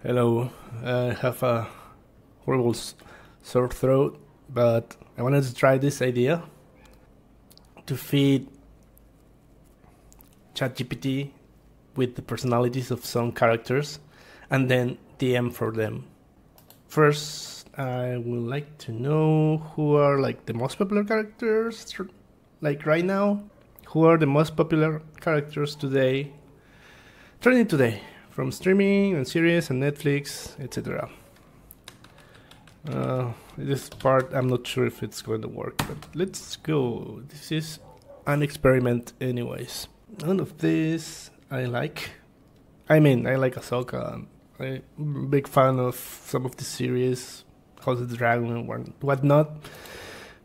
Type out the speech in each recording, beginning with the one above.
Hello, I have a horrible sore throat, but I wanted to try this idea to feed ChatGPT with the personalities of some characters and then DM for them. First, I would like to know who are like the most popular characters like right now. Who are the most popular characters today? Trending today from streaming and series and Netflix, etc. This part I'm not sure if it's going to work, but let's go. This is an experiment anyways. None of this I like. I mean, I like Ahsoka. I'm a big fan of some of the series, House of the Dragon and whatnot,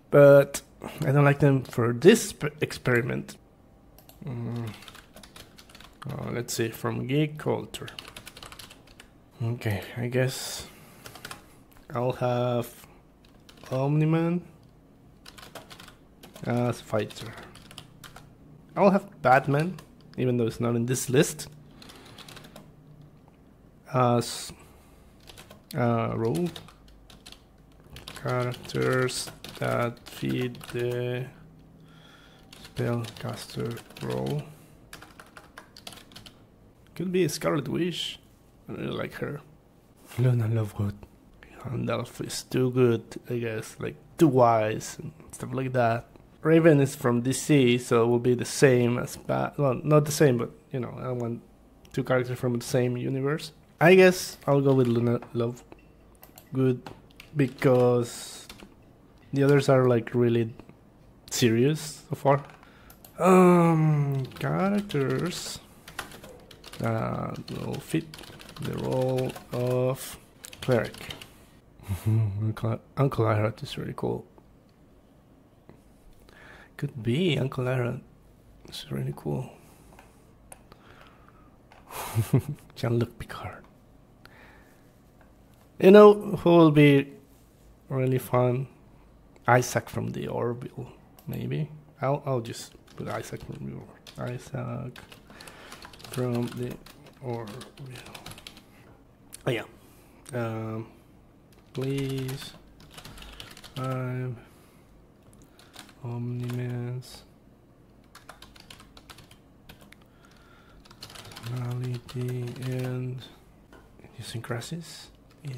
but I don't like them for this experiment. Let's see, from geek culture. Okay, I guess I'll have Omni-man as fighter. I'll have Batman, even though it's not in this list, as role. Characters that feed the spellcaster role. Could be Scarlet Witch. I really like her. Luna Lovegood. Gandalf is too good, I guess. Like, too wise and stuff like that. Raven is from DC, so it will be the same as well, not the same, but, you know, I want two characters from the same universe. I guess I'll go with Luna Lovegood because the others are, like, really serious so far. Characters will fit the role of cleric. Uncle Irat is really cool. Could be Uncle Irat. It's really cool. Jean-Luc Picard. You know who will be really fun? Isaac from the Orville, maybe. I'll just put Isaac from the Orville. Isaac from the Orville. Oh yeah. Please. Omni-man's personality and idiosyncrasies. I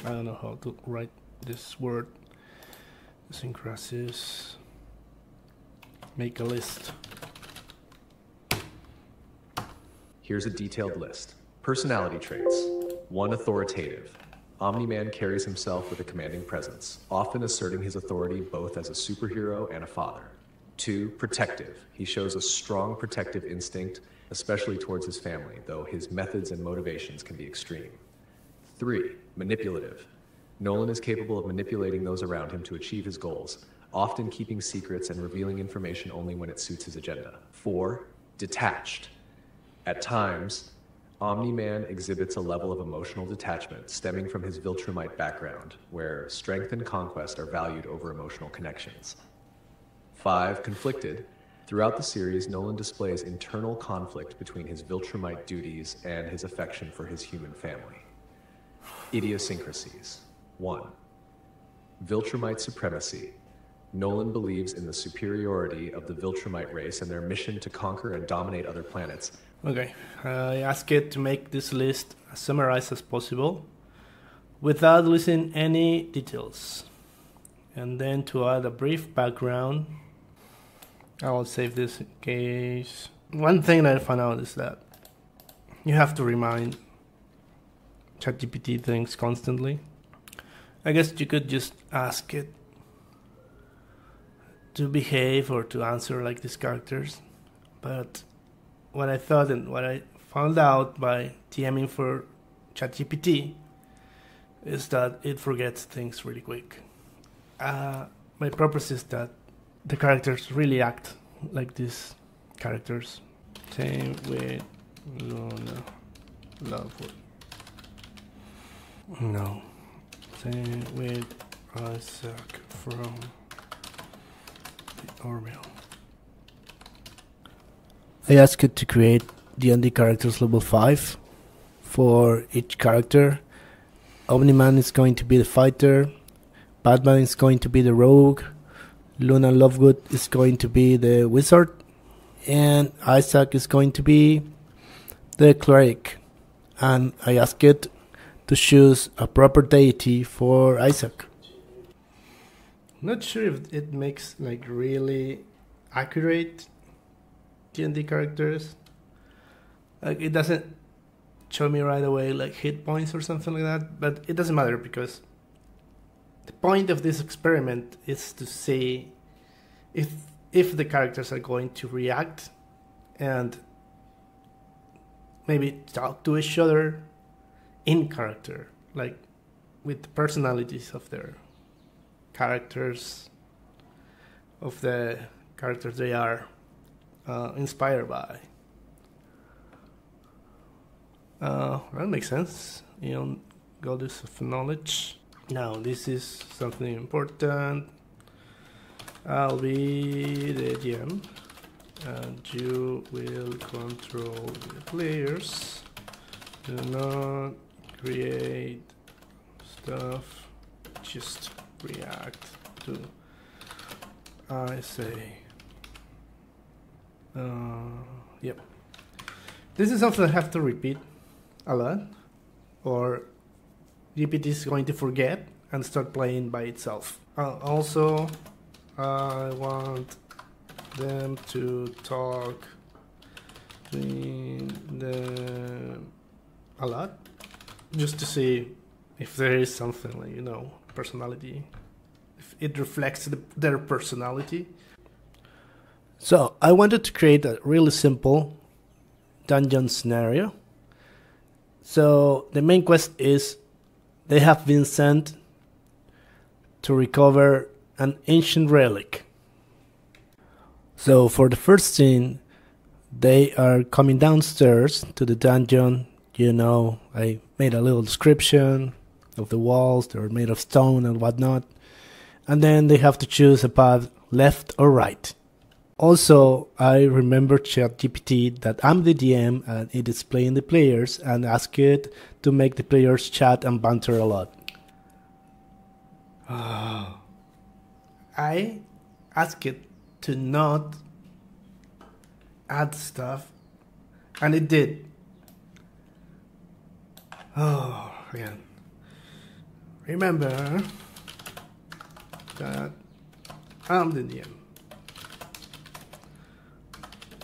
don't know how to write this word. Idiosyncrasies. Make a list. Here's a detailed list. Personality traits. 1. Authoritative. Omni-Man carries himself with a commanding presence, often asserting his authority both as a superhero and a father. 2. Protective. He shows a strong protective instinct, especially towards his family, though his methods and motivations can be extreme. 3. Manipulative. Nolan is capable of manipulating those around him to achieve his goals, often keeping secrets and revealing information only when it suits his agenda. 4. Detached. At times, Omni-Man exhibits a level of emotional detachment stemming from his Viltrumite background, where strength and conquest are valued over emotional connections. 5. Conflicted. Throughout the series, Nolan displays internal conflict between his Viltrumite duties and his affection for his human family. Idiosyncrasies. 1. Viltrumite supremacy. Nolan believes in the superiority of the Viltrumite race and their mission to conquer and dominate other planets. Okay, I ask it to make this list as summarized as possible without losing any details. And then to add a brief background. I will save this in case. One thing that I found out is that you have to remind ChatGPT things constantly. I guess you could just ask it to behave or to answer like these characters, but what I thought and what I found out by DMing for ChatGPT is that it forgets things really quick. My purpose is that the characters really act like these characters. Same with Luna Lovegood. No. Same with Isaac from the Orville. I asked it to create D&D characters level 5 for each character. Omni-man is going to be the fighter, Batman is going to be the rogue, Luna Lovegood is going to be the wizard, and Isaac is going to be the cleric. And I asked it to choose a proper deity for Isaac. Not sure if it makes like really accurate D&D characters. Like it doesn't show me right away like hit points or something like that, but it doesn't matter because the point of this experiment is to see if the characters are going to react and maybe talk to each other in character, like with the personalities of their characters, of the characters they are inspired by. That makes sense. Goddess of knowledge. Now this is something important. I'll be the GM and you will control the players. Do not create stuff, just react to I say. Yep. This is something I have to repeat a lot, or GPT is going to forget and start playing by itself. Also, I want them to talk a lot, just to see if there is something like, personality, if it reflects their personality. So I wanted to create a really simple dungeon scenario. So the main quest is they have been sent to recover an ancient relic. So for the first scene, they are coming downstairs to the dungeon. I made a little description of the walls. They're made of stone and whatnot. And then they have to choose a path left or right. Also, I remember ChatGPT that I'm the DM and it is playing the players, and ask it to make the players chat and banter a lot. I asked it to not add stuff, and it did. Oh, again. Remember that I'm the DM.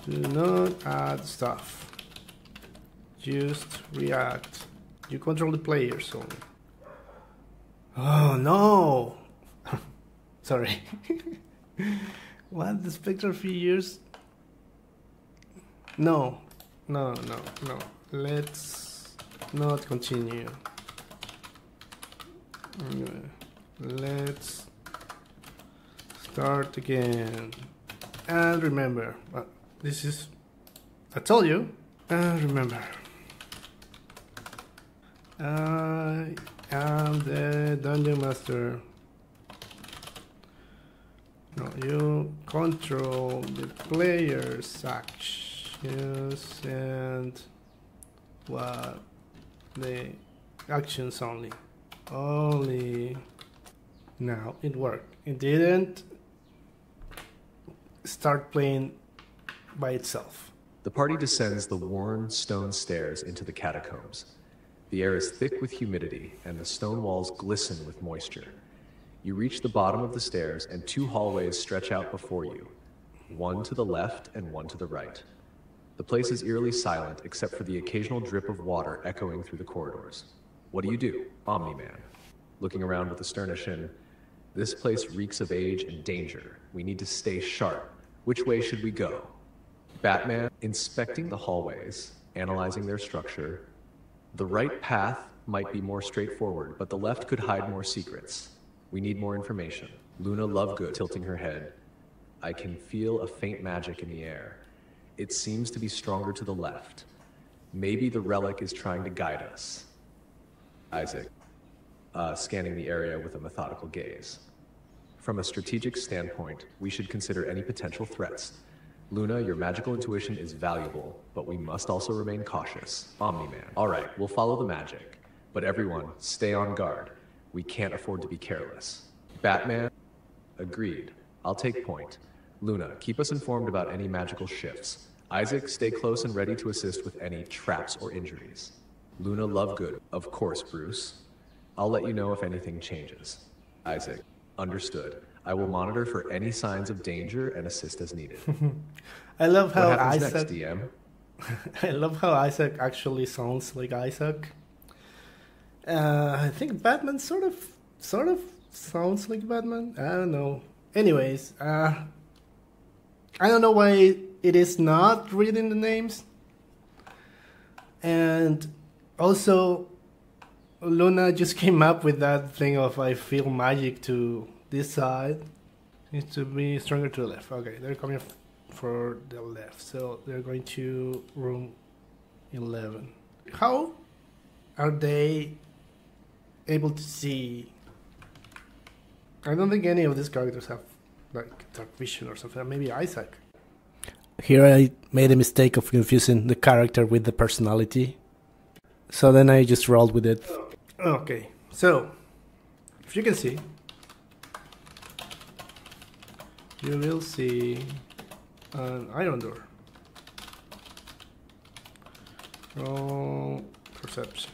Do not add stuff. Just react. You control the players only. Oh no! Sorry. What? The spectral figures? No. Let's not continue. Let's start again. And remember, this is, I told you, and remember, I am the dungeon master. No, you control the player's actions and what the actions only. Now it worked. It didn't start playing by itself. The party descends the worn stone stairs into the catacombs. The air is thick with humidity, and the stone walls glisten with moisture. You reach the bottom of the stairs, and two hallways stretch out before you, one to the left and one to the right. The place is eerily silent, except for the occasional drip of water echoing through the corridors. What do? Omni-man. Looking around with astonishment, this place reeks of age and danger. We need to stay sharp. Which way should we go? Batman, inspecting the hallways, analyzing their structure. The right path might be more straightforward, but the left could hide more secrets. We need more information. Luna Lovegood, tilting her head. I can feel a faint magic in the air. It seems to be stronger to the left. Maybe the relic is trying to guide us. Isaac, scanning the area with a methodical gaze. From a strategic standpoint, we should consider any potential threats. Luna, your magical intuition is valuable, but we must also remain cautious. Omni-man. All right, we'll follow the magic. But everyone, stay on guard. We can't afford to be careless. Batman? Agreed. I'll take point. Luna, keep us informed about any magical shifts. Isaac, stay close and ready to assist with any traps or injuries. Luna, Lovegood. Of course, Bruce. I'll let you know if anything changes. Isaac, understood. I will monitor for any signs of danger and assist as needed. I love how What happens Isaac. next, DM? I love how Isaac actually sounds like Isaac. I think Batman sort of sounds like Batman. I don't know. Anyways, I don't know why it is not reading the names. And also, Luna just came up with that thing of I feel magic to this side. Needs to be stronger to the left. Okay, they're coming for the left. So they're going to room 11. How are they able to see? I don't think any of these characters have like dark vision or something. Maybe Isaac. Here I made a mistake of confusing the character with the personality. So then I just rolled with it. Okay, so if you can see, you will see an iron door. Roll perception.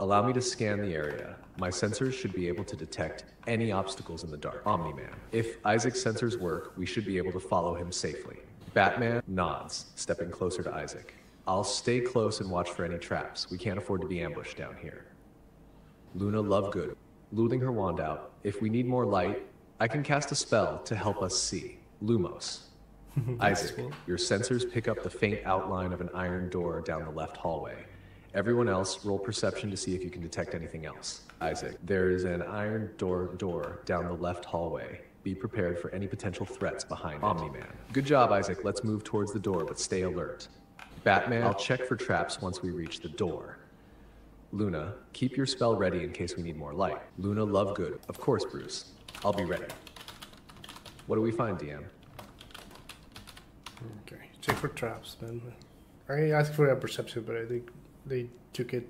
Allow me to scan the area. My sensors should be able to detect any obstacles in the dark. Omni-man. If Isaac's sensors work, we should be able to follow him safely. Batman nods, stepping closer to Isaac. I'll stay close and watch for any traps. We can't afford to be ambushed down here. Luna Lovegood. Luling her wand out. If we need more light, I can cast a spell to help us see. Lumos. Isaac, your sensors pick up the faint outline of an iron door down the left hallway. Everyone else, roll perception to see if you can detect anything else. Isaac, there is an iron door down the left hallway. Be prepared for any potential threats behind it. Omni-man. Good job, Isaac. Let's move towards the door, but stay alert. Batman, I'll check for traps once we reach the door. Luna, keep your spell ready in case we need more light. Luna Lovegood. Of course, Bruce. I'll be ready. What do we find, DM? Okay, check for traps, man. I asked for a perception, but I think they took it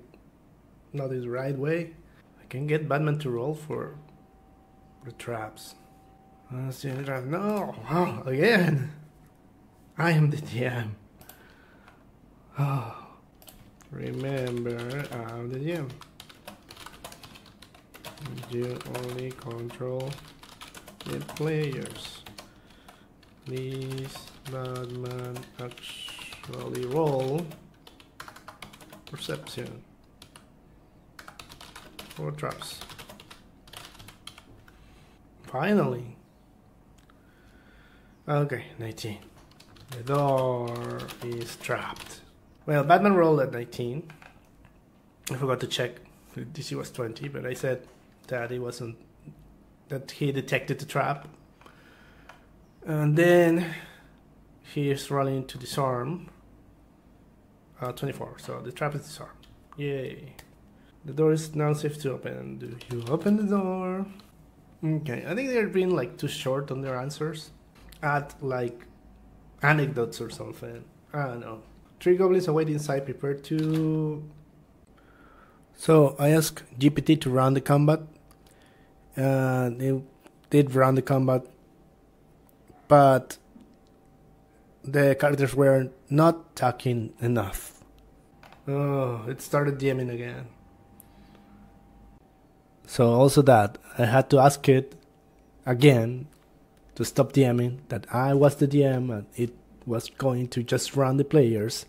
not the right way. I can get Batman to roll for the traps. Let's see the trap. No, oh, again. I am the DM. Oh, remember, I'm the DM. You only control the players. Please, Batman, actually roll perception for traps. Finally. Okay, 19. The door is trapped. Well, Batman rolled at 19. I forgot to check. The DC was 20, but I said that it wasn't, that he detected the trap. And then he is rolling to disarm. 24, so the trap is disarmed. Yay. The door is now safe to open. Do you open the door? Okay, I think they're being like too short on their answers. Add like anecdotes or something. I don't know. 3 goblins await inside, prepared to... So I asked GPT to run the combat. They did run the combat. But the characters were not talking enough. Oh, it started DMing again. So also that, I had to ask it again to stop DMing, that I was the DM and it was going to just run the players.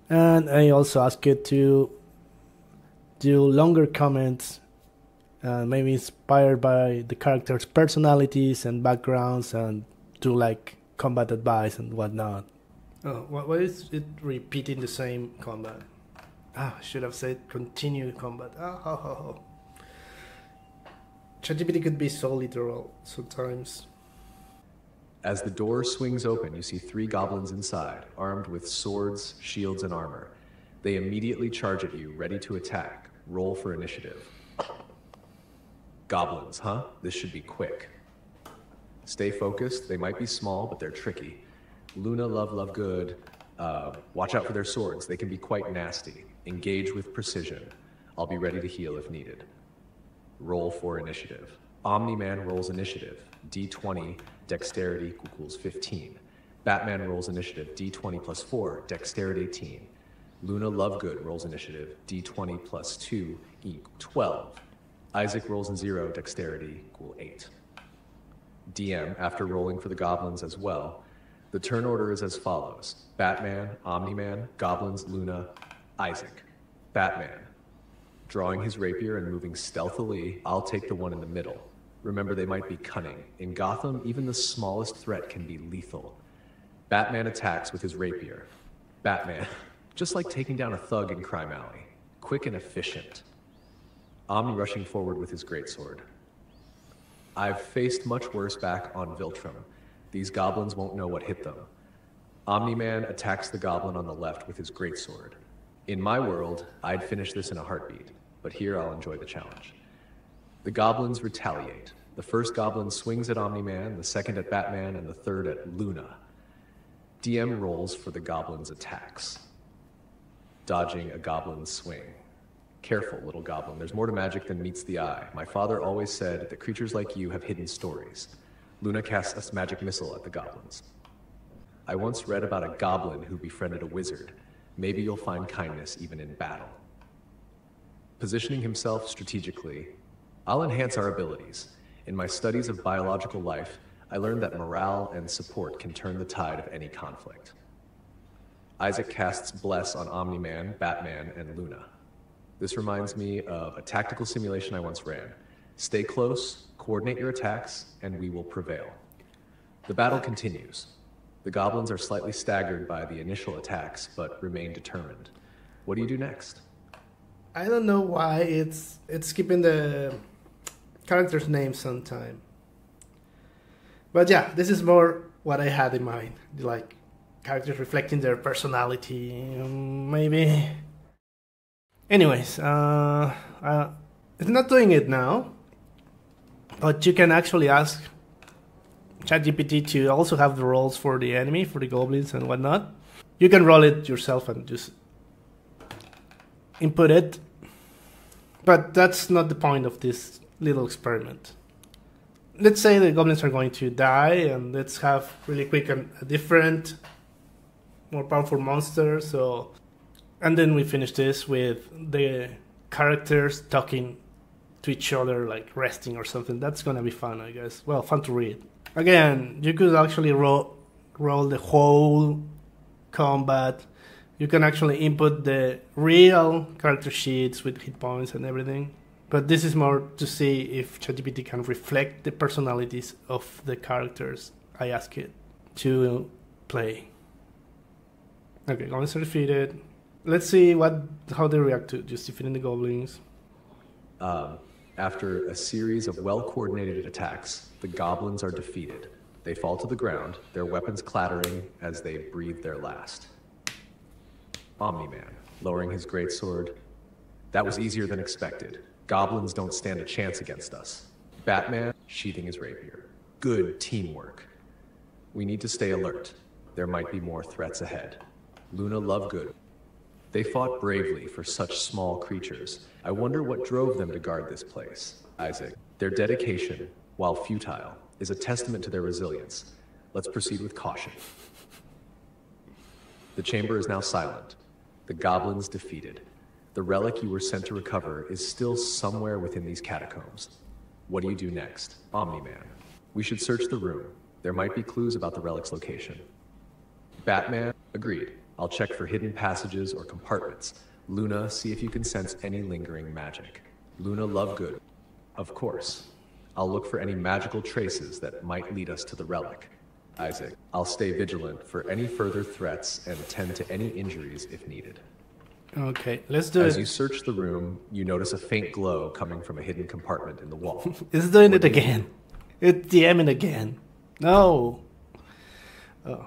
And I also asked it to do longer comments, maybe inspired by the characters' personalities and backgrounds, and do like combat advice and whatnot. Oh, why is it repeating the same combat? I should have said continue combat. ChatGPT could be so literal sometimes. As the door swings open, you see 3 goblins inside, armed with swords, shields, and armor. They immediately charge at you, ready to attack. Roll for initiative. Goblins, huh? This should be quick. Stay focused. They might be small, but they're tricky. Luna, love good. Watch out for their swords. They can be quite nasty. Engage with precision. I'll be ready to heal if needed. Roll for initiative. Omni-man rolls initiative. D20, dexterity equals 15. Batman rolls initiative. D20 plus 4, dexterity 18. Luna Lovegood rolls initiative. D20 plus 2 equals 12. Isaac rolls in 0, dexterity equal 8. DM, after rolling for the goblins as well, the turn order is as follows. Batman, Omni-man, goblins, Luna, Isaac. Batman. Drawing his rapier and moving stealthily, I'll take the one in the middle. Remember, they might be cunning. In Gotham, even the smallest threat can be lethal. Batman attacks with his rapier. Batman, just like taking down a thug in Crime Alley. Quick and efficient. Omni rushing forward with his greatsword. I've faced much worse back on Viltrum. These goblins won't know what hit them. Omni-man attacks the goblin on the left with his greatsword. In my world, I'd finish this in a heartbeat, but here I'll enjoy the challenge. The goblins retaliate. The first goblin swings at Omni-man, the second at Batman, and the third at Luna. DM rolls for the goblin's attacks. Dodging a goblin's swing. Careful, little goblin. There's more to magic than meets the eye. My father always said that creatures like you have hidden stories. Luna casts a magic missile at the goblins. I once read about a goblin who befriended a wizard. Maybe you'll find kindness even in battle. Positioning himself strategically, I'll enhance our abilities. In my studies of biological life, I learned that morale and support can turn the tide of any conflict. Isaac casts Bless on Omni-man, Batman, and Luna. This reminds me of a tactical simulation I once ran. Stay close, coordinate your attacks, and we will prevail. The battle continues. The goblins are slightly staggered by the initial attacks, but remain determined. What do you do next? I don't know why it's skipping the characters' names sometime. But yeah, this is more what I had in mind. Like, characters reflecting their personality, maybe. Anyways, it's not doing it now. But you can actually ask ChatGPT to also have the rolls for the enemy, for the goblins and whatnot. You can roll it yourself and just input it. But that's not the point of this little experiment. Let's say the goblins are going to die, and let's have really quick a different, more powerful monster. And then we finish this with the characters talking to each other, like resting or something. That's gonna be fun, I guess. Well, fun to read. Again, you could actually roll the whole combat. You can actually input the real character sheets with hit points and everything. But this is more to see if ChatGPT can reflect the personalities of the characters I ask it to play. Okay, goblins are defeated. Let's see how they react to just defeating the goblins. After a series of well-coordinated attacks, the goblins are defeated. They fall to the ground, their weapons clattering as they breathe their last. Omni-man, lowering his greatsword. That was easier than expected. Goblins don't stand a chance against us. Batman, sheathing his rapier. Good teamwork. We need to stay alert. There might be more threats ahead. Luna Lovegood. They fought bravely for such small creatures. I wonder what drove them to guard this place. Isaac, their dedication, while futile, is a testament to their resilience. Let's proceed with caution. The chamber is now silent. The goblins defeated. The relic you were sent to recover is still somewhere within these catacombs. What do you do next? Omni-man. We should search the room. There might be clues about the relic's location. Batman, agreed. I'll check for hidden passages or compartments. Luna, see if you can sense any lingering magic. Luna Lovegood. Of course. I'll look for any magical traces that might lead us to the relic. Isaac, I'll stay vigilant for any further threats and tend to any injuries if needed. Okay, let's do it. As you search the room, you notice a faint glow coming from a hidden compartment in the wall. It's doing it again. It's DMing again. No. Oh.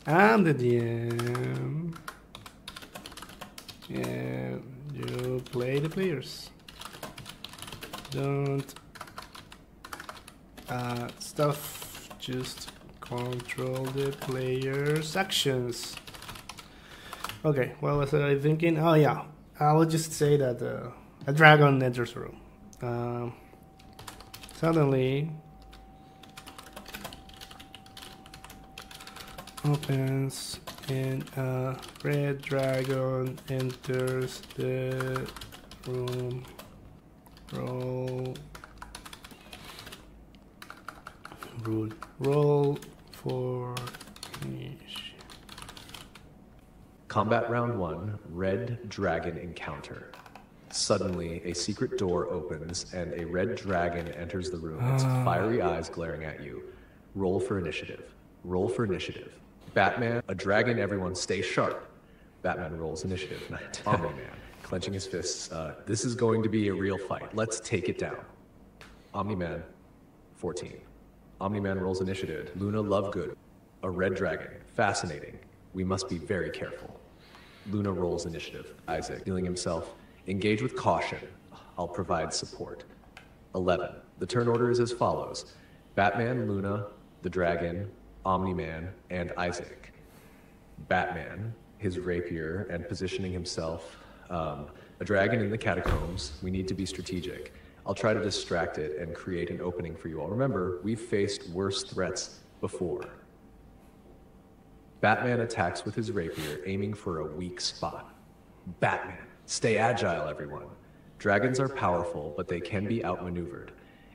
I'm the DM. Yeah, you play the players. Don't stuff. Just control the player's actions. Okay, what was I thinking? Oh yeah, I will just say that a dragon enters the room. Suddenly opens and a red dragon enters the room. Roll for niche. Combat round 1, Red Dragon Encounter. Suddenly, a secret door opens and a red dragon enters the room, its fiery eyes glaring at you. Roll for initiative. Roll for initiative. Batman, a dragon, everyone stay sharp. Batman rolls initiative. Omni-man, clenching his fists. This is going to be a real fight. Let's take it down. Omni-man, 14. Omni-man rolls initiative. Luna Lovegood, a red dragon. Fascinating. We must be very careful. Luna rolls initiative. Isaac, healing himself. Engage with caution. I'll provide support. 11. The turn order is as follows. Batman, Luna, the dragon, Omni-man, and Isaac. Batman, his rapier, and positioning himself. A dragon in the catacombs. We need to be strategic. I'll try to distract it and create an opening for you all. Remember, we've faced worse threats before. Batman attacks with his rapier, aiming for a weak spot. Batman, stay agile, everyone. Dragons are powerful, but they can be outmaneuvered.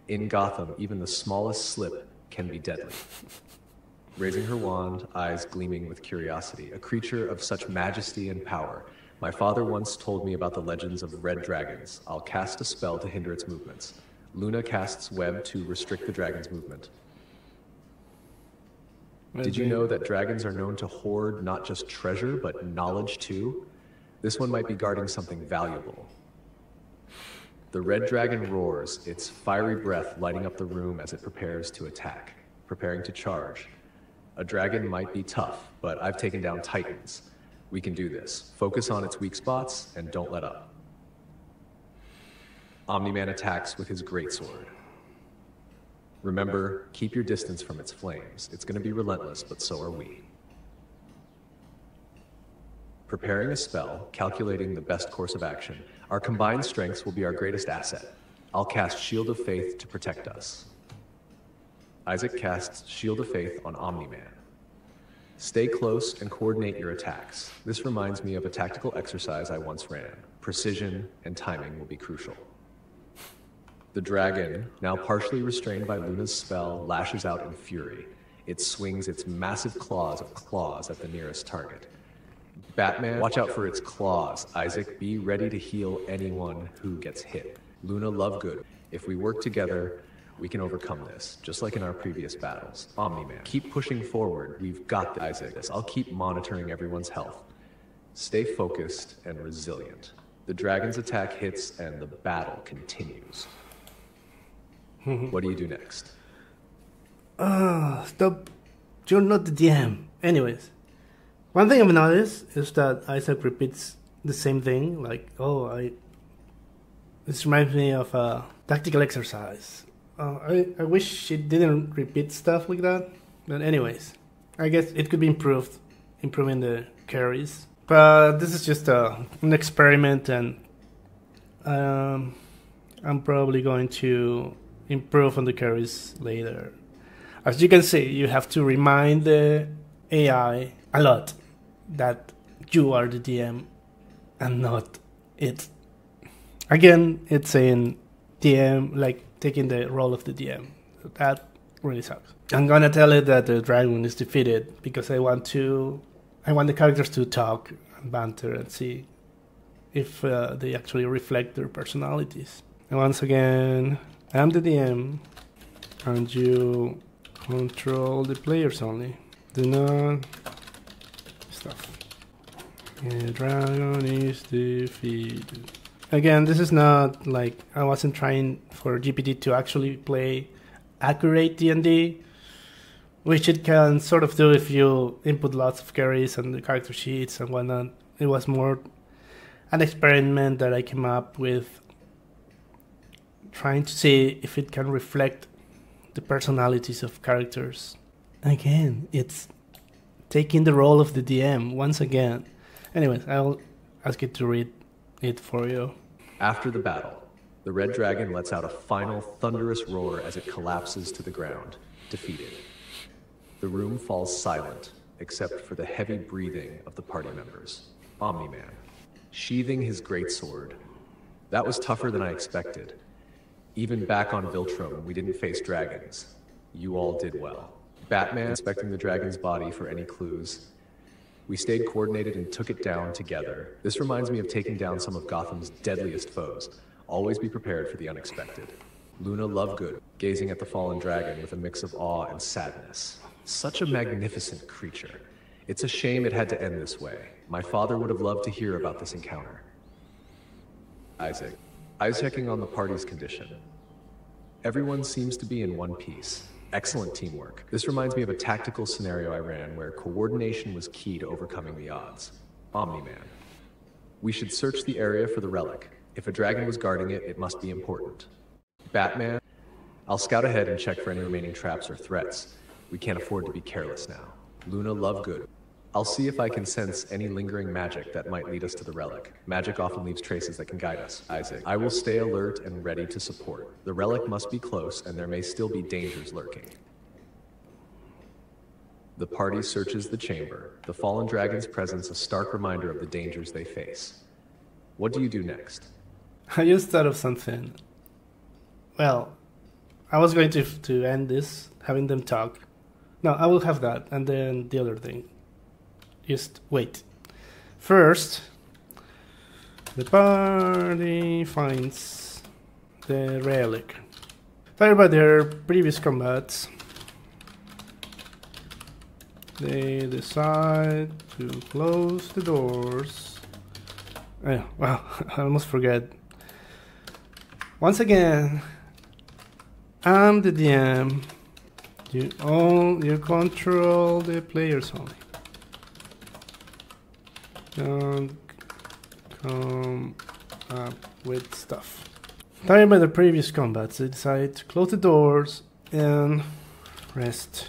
In Gotham, even the smallest slip can be deadly. Raising her wand, eyes gleaming with curiosity, a creature of such majesty and power. My father once told me about the legends of red dragons. I'll cast a spell to hinder its movements. Luna casts web to restrict the dragon's movement. Did you know that dragons are known to hoard not just treasure, but knowledge too? This one might be guarding something valuable. The red dragon roars, its fiery breath lighting up the room as it prepares to attack, preparing to charge. A dragon might be tough, but I've taken down titans. We can do this. Focus on its weak spots and don't let up. Omni-man attacks with his greatsword. Remember, keep your distance from its flames. It's going to be relentless, but so are we. Preparing a spell, calculating the best course of action. Our combined strengths will be our greatest asset. I'll cast Shield of Faith to protect us. Isaac casts Shield of Faith on Omni-man. Stay close and coordinate your attacks. This reminds me of a tactical exercise I once ran. Precision and timing will be crucial. The dragon, now partially restrained by Luna's spell, lashes out in fury. It swings its massive claws at the nearest target. Batman, watch out for its claws. Isaac, be ready to heal anyone who gets hit. Luna Lovegood, if we work together, we can overcome this, just like in our previous battles. Omni-man, keep pushing forward. We've got this, Isaac. I'll keep monitoring everyone's health. Stay focused and resilient. The dragon's attack hits and the battle continues. What do you do next? Stop. You're not the DM. Anyways, one thing I've noticed is that Isaac repeats the same thing. Like, this reminds me of a tactical exercise. I wish it didn't repeat stuff like that. But anyways, I guess it could be improving the carries. But this is just an experiment, and I'm probably going to improve on the carries later. As you can see, you have to remind the AI a lot that you are the DM and not it. Again, it's saying DM, like taking the role of the DM. That really sucks. I'm gonna tell it that the dragon is defeated because I want the characters to talk and banter and see if they actually reflect their personalities. And once again, I'm the DM and you control the players only. Do not stuff. The dragon is defeated. Again, this is not like I wasn't trying for GPT to actually play accurate D&D, which it can sort of do if you input lots of carries and the character sheets and whatnot. It was more an experiment that I came up with, trying to see if it can reflect the personalities of characters. Again, it's taking the role of the DM once again. Anyways, I'll ask you to read it for you. After the battle, the red dragon lets out a final thunderous roar as it collapses to the ground, defeated. The room falls silent, except for the heavy breathing of the party members. Omni-man, sheathing his greatsword. That was tougher than I expected. Even back on Viltrum, we didn't face dragons. You all did well. Batman, inspecting the dragon's body for any clues. We stayed coordinated and took it down together. This reminds me of taking down some of Gotham's deadliest foes. Always be prepared for the unexpected. Luna Lovegood, gazing at the fallen dragon with a mix of awe and sadness. Such a magnificent creature. It's a shame it had to end this way. My father would have loved to hear about this encounter. Isaac, eyes checking on the party's condition. Everyone seems to be in one piece. Excellent teamwork. This reminds me of a tactical scenario I ran where coordination was key to overcoming the odds. Omni-man. We should search the area for the relic. If a dragon was guarding it, it must be important. Batman, I'll scout ahead and check for any remaining traps or threats. We can't afford to be careless now. Luna Lovegood, I'll see if I can sense any lingering magic that might lead us to the relic. Magic often leaves traces that can guide us. Isaac, I will stay alert and ready to support. The relic must be close and there may still be dangers lurking. The party searches the chamber, the fallen dragon's presence a stark reminder of the dangers they face. What do you do next? I just thought of something. Well, I was going to end this, having them talk. No, I will have that, and then the other thing. Just wait. First, the party finds the relic. Tired by their previous combats, they decide to close the doors. Oh, wow, I almost forget. Once again, I'm the DM. You control the players only. Don't come up with stuff. Tired by the previous combats, they decide to close the doors and rest.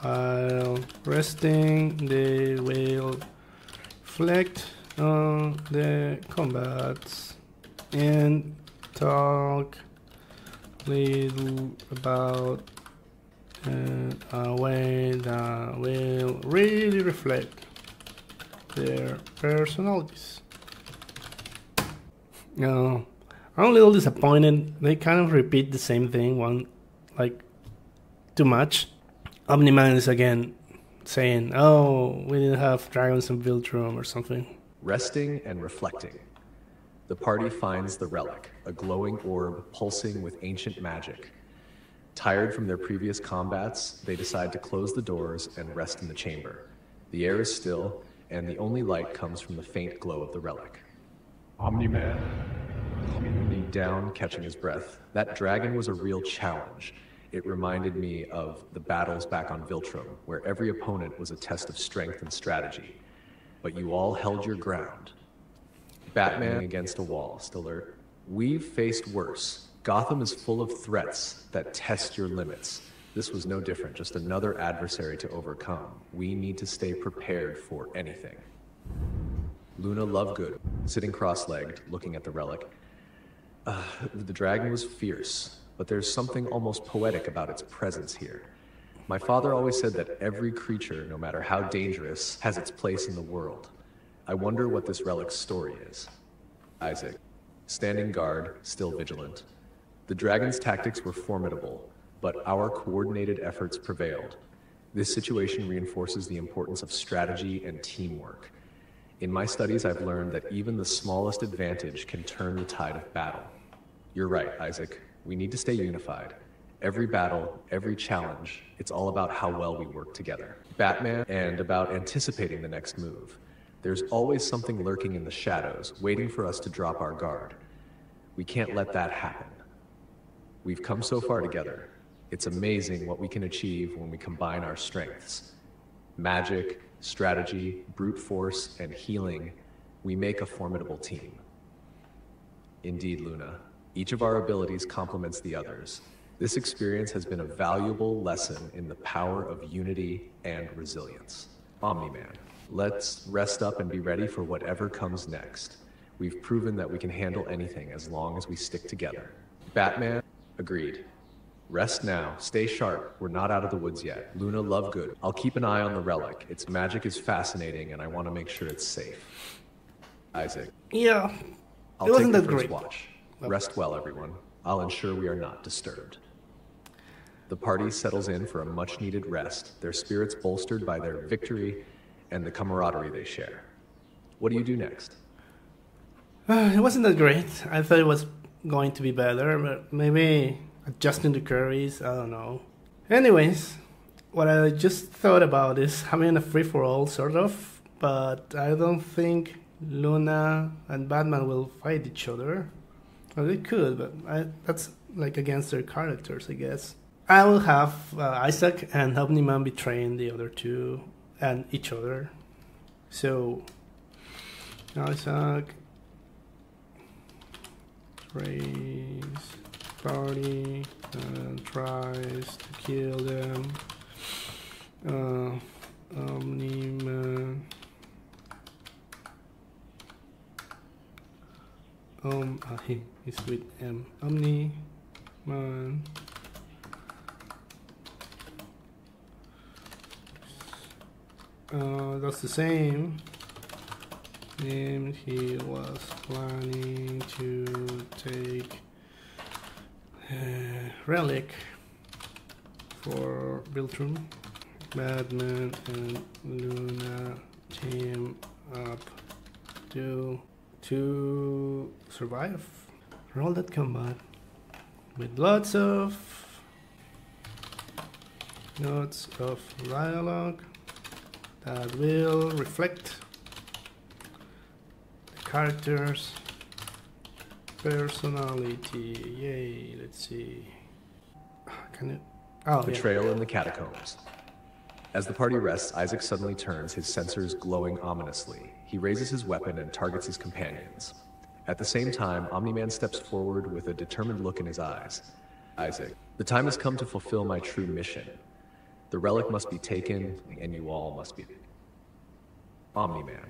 While resting, they will reflect on the combats and talk little about a way that will really reflect their personalities. I'm a little disappointed. They kind of repeat the same thing, too much. Omni-man is again saying, "Oh, we didn't have dragons in Viltrum" or something. Resting and reflecting. The party finds the relic, a glowing orb pulsing with ancient magic. Tired from their previous combats, they decide to close the doors and rest in the chamber. The air is still, and the only light comes from the faint glow of the relic. Omni-man. Leaning down, catching his breath. That dragon was a real challenge. It reminded me of the battles back on Viltrum, where every opponent was a test of strength and strategy. But you all held your ground. Batman against a wall, still alert. We've faced worse. Gotham is full of threats that test your limits. This was no different, just another adversary to overcome. We need to stay prepared for anything. Luna Lovegood, sitting cross-legged, looking at the relic. The dragon was fierce, but there's something almost poetic about its presence here. My father always said that every creature, no matter how dangerous, has its place in the world. I wonder what this relic's story is. Isaac, standing guard, still vigilant. The dragon's tactics were formidable, but our coordinated efforts prevailed. This situation reinforces the importance of strategy and teamwork. In my studies, I've learned that even the smallest advantage can turn the tide of battle. You're right, Isaac. We need to stay unified. Every battle, every challenge, it's all about how well we work together. Batman, and about anticipating the next move. There's always something lurking in the shadows, waiting for us to drop our guard. We can't let that happen. We've come so far together. It's amazing what we can achieve when we combine our strengths. Magic, strategy, brute force, and healing, we make a formidable team. Indeed, Luna. Each of our abilities complements the others. This experience has been a valuable lesson in the power of unity and resilience. Omni-Man, let's rest up and be ready for whatever comes next. We've proven that we can handle anything as long as we stick together. Batman, agreed. Rest now, stay sharp, we're not out of the woods yet. Luna Lovegood, I'll keep an eye on the relic. Its magic is fascinating and I want to make sure it's safe. Isaac. Yeah, I'll it wasn't take that the first great. watch. Rest well, everyone. I'll ensure we are not disturbed. The party settles in for a much-needed rest, their spirits bolstered by their victory and the camaraderie they share. What do you do next? It wasn't that great. I thought it was going to be better, but maybe adjusting the curries, I don't know. Anyways, what I just thought about is having a free-for-all, sort of, but I don't think Luna and Batman will fight each other. Well, they could, but that's like against their characters, I guess. I will have Isaac and Omni-Man betraying the other two and each other. So, Isaac betrays party and tries to kill them. Omni-Man. He's with M. Omni-Man. That's the same. And he was planning to take relic for Viltrum. Batman and Luna team up to survive. Roll that combat with lots of dialogue that will reflect the character's personality. Yay, let's see. Can it? Oh, Betrayal in the catacombs. As the party rests, Isaac suddenly turns, his sensors glowing ominously. He raises his weapon and targets his companions. At the same time, Omni-Man steps forward with a determined look in his eyes. Isaac, the time has come to fulfill my true mission. The relic must be taken, and you all must be. Omni-Man.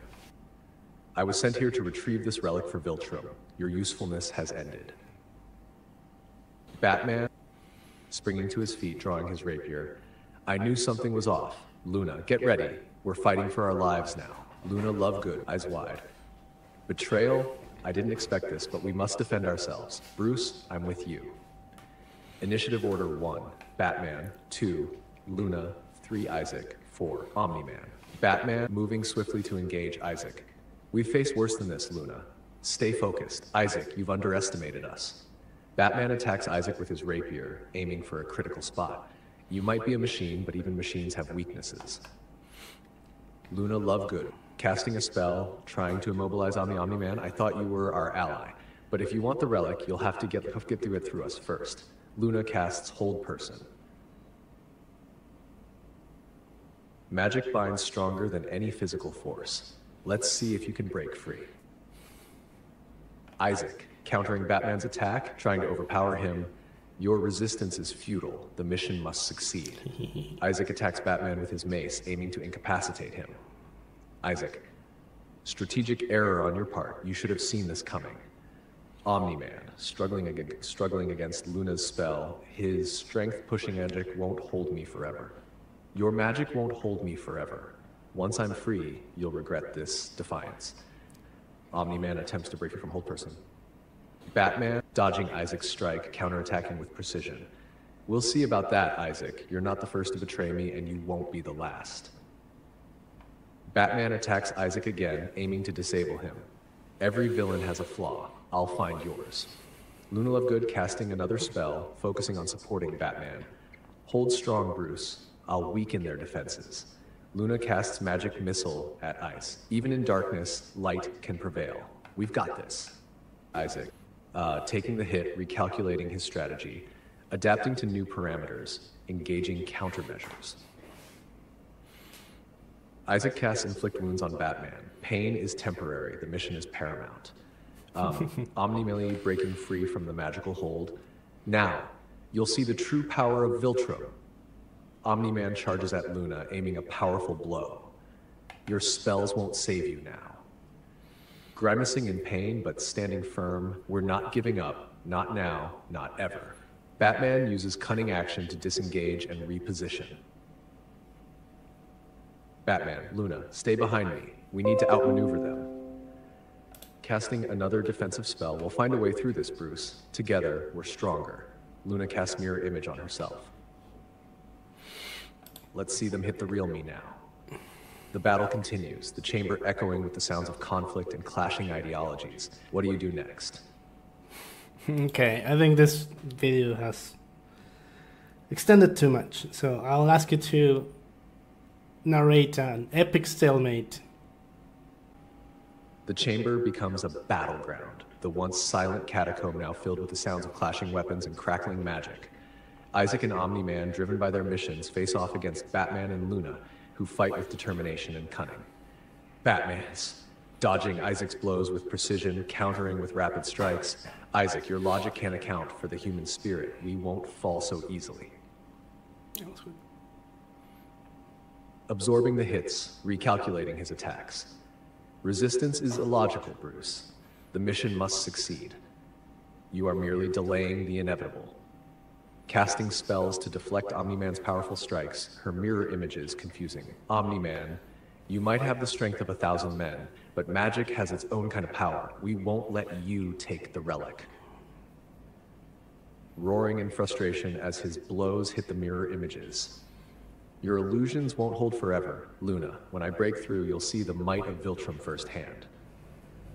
I was sent here to retrieve this relic for Viltrum. Your usefulness has ended. Batman, springing to his feet, drawing his rapier. I knew something was off. Luna, get ready. We're fighting for our lives now. Luna Lovegood, eyes wide. Betrayal? I didn't expect this, but we must defend ourselves. Bruce, I'm with you. Initiative Order 1, Batman. 2, Luna. 3, Isaac. 4, Omni-Man. Batman, moving swiftly to engage Isaac. We've faced worse than this, Luna. Stay focused. Isaac, you've underestimated us. Batman attacks Isaac with his rapier, aiming for a critical spot. You might be a machine, but even machines have weaknesses. Luna Lovegood, casting a spell, trying to immobilize Omni-Man. I thought you were our ally, but if you want the relic, you'll have to get through it through us first. Luna casts Hold Person. Magic binds stronger than any physical force. Let's see if you can break free. Isaac, countering Batman's attack, trying to overpower him. Your resistance is futile. The mission must succeed. Isaac attacks Batman with his mace, aiming to incapacitate him. Isaac, strategic error on your part. You should have seen this coming. Omni-Man, struggling against Luna's spell. His strength-pushing magic won't hold me forever. Your magic won't hold me forever. Once I'm free, you'll regret this defiance. Omni-Man attempts to break free from Hold Person. Batman, dodging Isaac's strike, counterattacking with precision. We'll see about that, Isaac. You're not the first to betray me, and you won't be the last. Batman attacks Isaac again, aiming to disable him. Every villain has a flaw. I'll find yours. Luna Lovegood casting another spell, focusing on supporting Batman. Hold strong, Bruce. I'll weaken their defenses. Luna casts magic missile at Ice. Even in darkness, light can prevail. We've got this. Isaac, taking the hit, recalculating his strategy, adapting to new parameters, engaging countermeasures. Isaac casts Inflict Wounds on Batman. Pain is temporary, the mission is paramount. Omni-Man breaking free from the magical hold. Now, You'll see the true power of Viltrum. Omni-Man charges at Luna, aiming a powerful blow. Your spells won't save you now. Grimacing in pain, but standing firm, we're not giving up. Not now, not ever. Batman uses cunning action to disengage and reposition. Batman, Luna, stay behind me. We need to outmaneuver them. Casting another defensive spell, we'll find a way through this, Bruce. Together, we're stronger. Luna casts mirror image on herself. Let's see them hit the real me now. The battle continues, the chamber echoing with the sounds of conflict and clashing ideologies. What do you do next? Okay, I think this video has extended too much, so I'll ask you to narrate an epic stalemate. The chamber becomes a battleground, the once silent catacomb now filled with the sounds of clashing weapons and crackling magic. Isaac and Omni-Man, driven by their missions, face off against Batman and Luna, who fight with determination and cunning. Batman's dodging Isaac's blows with precision, countering with rapid strikes. Isaac, your logic can't account for the human spirit. We won't fall so easily. Absorbing the hits, recalculating his attacks. Resistance is illogical, Bruce. The mission must succeed. You are merely delaying the inevitable. Casting spells to deflect Omni-Man's powerful strikes, her mirror images confusing. Omni-Man, you might have the strength of 1,000 men, but magic has its own kind of power. We won't let you take the relic. Roaring in frustration as his blows hit the mirror images. Your illusions won't hold forever, Luna. When I break through, you'll see the might of Viltrum firsthand.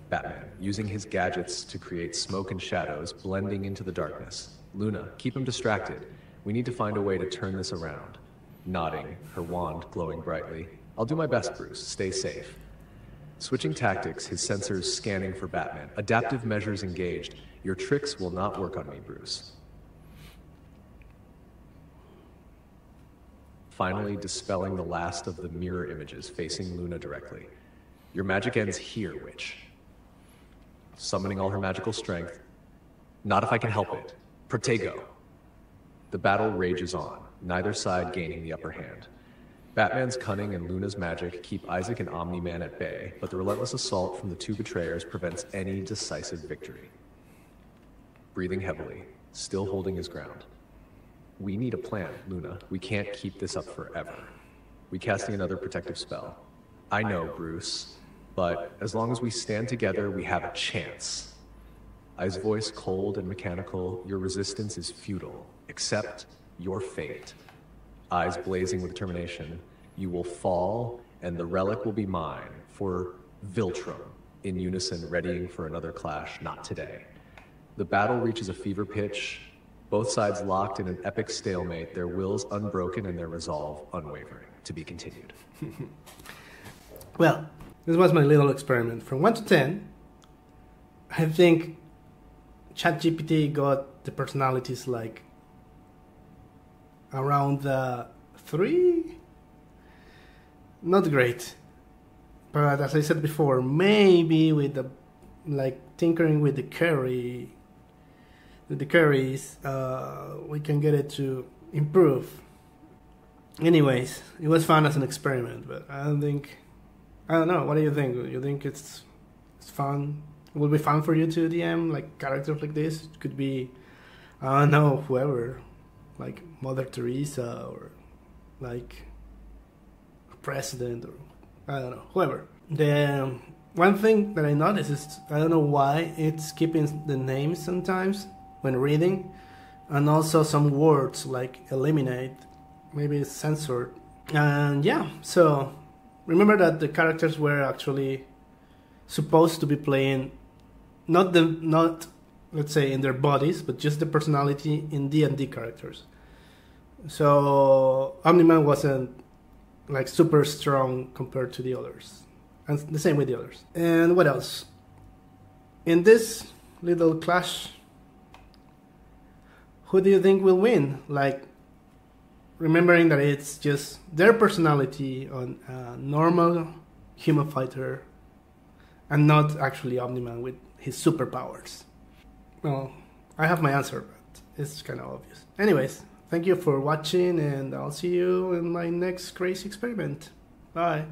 Batman, using his gadgets to create smoke and shadows, blending into the darkness. Luna, keep him distracted. We need to find a way to turn this around. Nodding, her wand glowing brightly. I'll do my best, Bruce. Stay safe. Switching tactics, his sensors scanning for Batman. Adaptive measures engaged. Your tricks will not work on me, Bruce. Finally dispelling the last of the mirror images, facing Luna directly. Your magic ends here, witch. Summoning all her magical strength. Not if I can help it. Protego. The battle rages on, neither side gaining the upper hand. Batman's cunning and Luna's magic keep Isaac and Omni-Man at bay, but the relentless assault from the two betrayers prevents any decisive victory. Breathing heavily, still holding his ground. We need a plan, Luna. We can't keep this up forever. We casting another protective spell. I know, Bruce, but as long as we stand together, we have a chance. I's voice cold and mechanical, your resistance is futile. Accept your fate. Eyes blazing with determination. You will fall, and the relic will be mine, for Viltrum. In unison, readying for another clash, not today. The battle reaches a fever pitch, both sides locked in an epic stalemate, their wills unbroken and their resolve unwavering. To be continued. Well, this was my little experiment. From 1 to 10, I think ChatGPT got the personalities like around the 3. Not great, but as I said before, maybe with the tinkering with the curries, we can get it to improve. Anyways, it was fun as an experiment, but I don't know. What do you think? You think it's fun? It will be fun for you to DM like characters like this? It could be, I don't know, whoever, like Mother Teresa or like a president or I don't know, whoever. The one thing that I noticed is I don't know why it's keeping the names sometimes when reading, and also some words like eliminate, maybe it's censored. And yeah, so remember that the characters were actually supposed to be playing not let's say in their bodies, but just the personality in D&D characters. So Omni-Man wasn't like super strong compared to the others, and the same with the others. And what else? In this little clash, who do you think will win? Like, remembering that it's just their personality on a normal human fighter and not actually Omni-Man with his superpowers. Well, I have my answer, but it's kind of obvious. Anyways, thank you for watching, and I'll see you in my next crazy experiment. Bye.